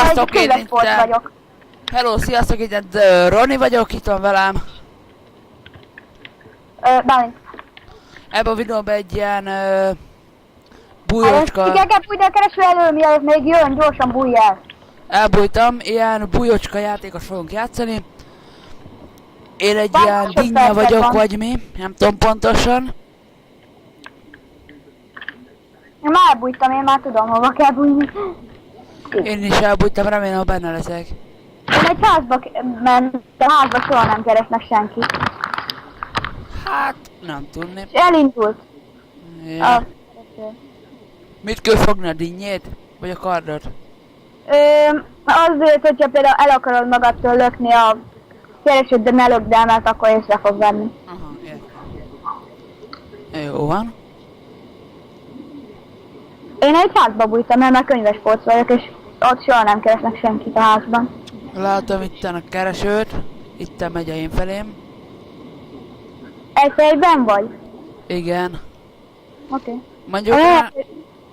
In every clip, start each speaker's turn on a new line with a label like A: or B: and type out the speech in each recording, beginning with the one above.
A: Sziasztok, én itt
B: vagyok.
A: Hello, sziasztok, itt Roni vagyok, itt van velem.
B: Bálint.
A: Ebben a videóban egy ilyen bújócska.
B: Igen, bújj el, kereső elő, mielőtt még jön, gyorsan bújj el.
A: Elbújtam, ilyen bújócska játékos fogunk játszani. Én egy
B: Bár
A: ilyen
B: sok
A: dinnye
B: perced
A: vagyok,
B: van.
A: vagy mi, nem tudom pontosan.
B: Én már elbújtam, én már tudom, hova kell bújni.
A: Én is elbújtam, remélem, hogy benne leszek.
B: Én egy házba mentem, de házba soha nem keresnek senki.
A: Hát, nem tudni.
B: És elindult.
A: Ja. Mit kell fogni, a dinnyét? Vagy a kardot?
B: Azért, hogyha például el akarod magadtól lökni a keresőt, de ne lökd el, mert akkor észre fog venni.
A: Aha, értem. Jó van.
B: Én egy házba bújtam el, mert könyves polc vagyok, és ott soha nem keresnek senkit a házban.
A: Látom itten a keresőt. Itten megy én felém.
B: Egy helyben vagy?
A: Igen.
B: Oké.
A: Mondjuk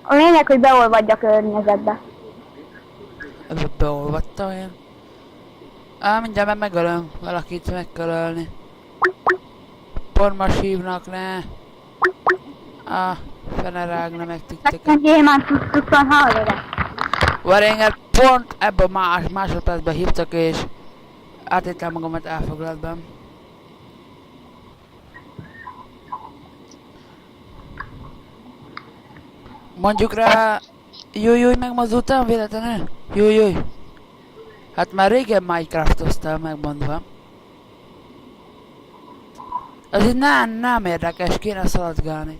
B: A lényeg, hogy beolvadj a környezetbe.
A: ebbe beolvadtam én. Mindjárt már megölöm. Valakit meg kell ölni. Pont most hívnak, ne. Fene rágna meg tikteket.
B: Nekem gyémánt tudtam hallani.
A: Varénger pont ebben a másodpercben hívtak, és átéltem magamat elfoglaltban. Mondjuk rá... Júj, megmozdultam véletlenül? Júj. Hát már régen Minecraftoztam, megmondva. Az így nem érdekes, kéne szaladgálni.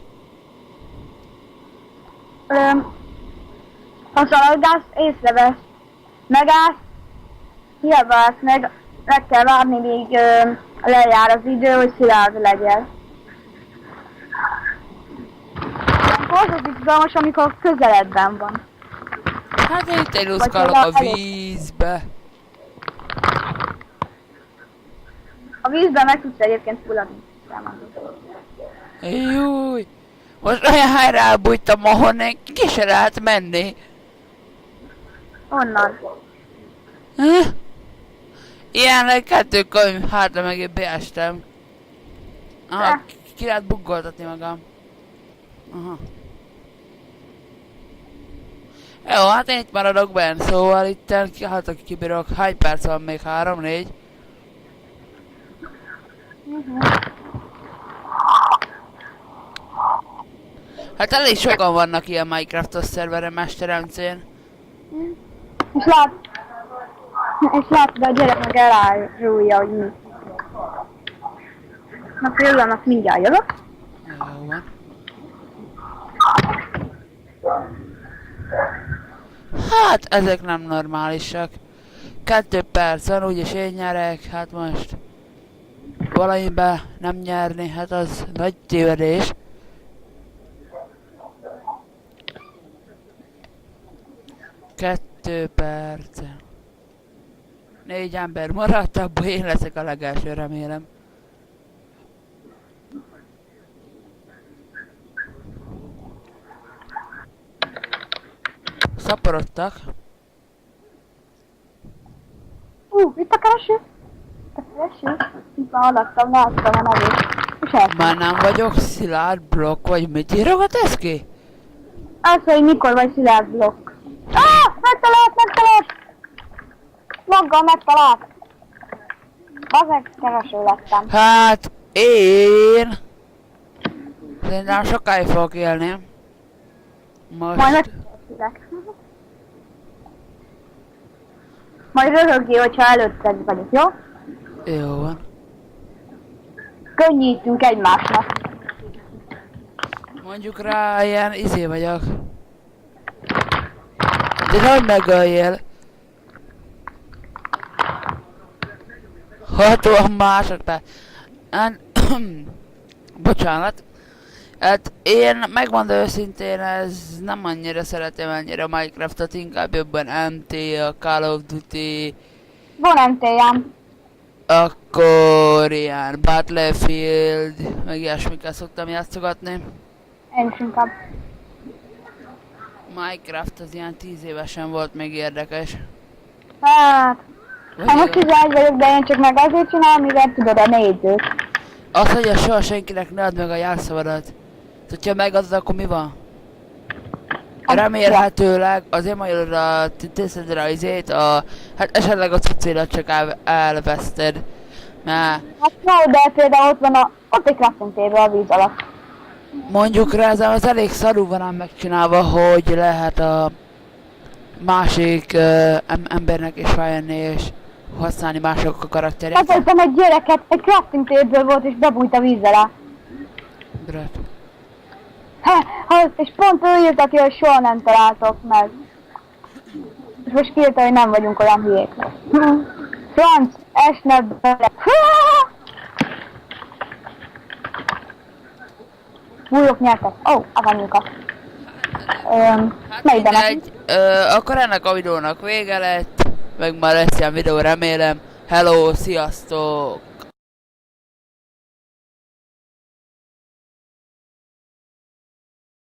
B: Ha szaladgálsz, észrevesz. Megállsz, hiába állsz meg kell várni, míg lejár az idő, hogy szilárd legyél. Az az izgalmas, amikor közeledben van.
A: Hát én itt eluszkálok a vízbe.
B: A vízben meg tudsz egyébként fulladni.
A: Júj! Most olyan helyre elbújtam, ahonnan ki se lehet menni.
B: Onnan.
A: Ilyen 2 könyv, hátra meg beestem. Aha, ki lehet buggoltatni magam. Aha. Jó, hát én itt maradok benn, szóval itten hát kibírok. Hány perc van még? 3-4? Hát elég sokan vannak ilyen Minecraftos szerveren, Mesteremcén.
B: És látod, a gyerek meg elárulja, hogy mi. Na pillanat, mindjárt jövök.
A: Jó van. Hát ezek nem normálisak. 2 perc van, úgyis én nyerek, hát most valamiben nem nyerni, hát az nagy tévedés. Kettő perc. 4 ember maradt, abból én leszek a legelső, remélem. Szaporodtak.
B: Itt a kereső? A kereső? Itt van alattam, láttam a nevét. És elszám.
A: Már nem vagyok szilárd blokk, vagy mit írogat ez ki?
B: Az, hogy mikor vagy szilárd blokk. Megtalált! Maggal megtalált! Azek kereső lettem.
A: Hát én szerintem sokáig fogok élni.
B: Majd
A: Most
B: megkeresülek. Majd röhögjél, hogyha előtted vagyok, jó?
A: jó van.
B: Könnyítünk egymásnak.
A: Mondjuk rá ilyen vagyok. De nem megöljél. 60 másodperc. Bocsánat. Hát én megmondom őszintén, ez nem annyira szeretem ennyire a Minecraftot, inkább jobban MT, a Call of Duty,
B: Van MT-jám.
A: akkor ilyen Battlefield, meg ilyesmikkel szoktam játszogatni.
B: Én is inkább.
A: Minecraft az ilyen 10 évesen volt még érdekes.
B: Hát,
A: Vagy
B: hát most 11 vagyok, de én csak meg azért csinálom, mivel tudod a nézőt.
A: azt mondja, soha senkinek ne add meg a jelszavadat. Hogyha megadod, akkor mi van? Remélhetőleg azért majd oda teszed rá izét, hát esetleg a cucédat csak elveszted. Mert
B: Hát no, de például ott egy crafting table a víz alatt.
A: mondjuk rá, ez az elég szarul van ám megcsinálva, hogy lehet a másik embernek is rájönni és használni mások a karakterét.
B: Látottam egy gyereket, egy crafting table volt és bebújt a víz alá.
A: Brat.
B: És pont ő írta ki, hogy soha nem találtok meg. És most kiírta, hogy nem vagyunk olyan hülyék. Franc, esne bele. Bújok nyertek. Ó, avanyuka. Melyben
A: Mindegy, akkor ennek a videónak vége lett, meg már lesz ilyen videó, remélem. Hello, sziasztok!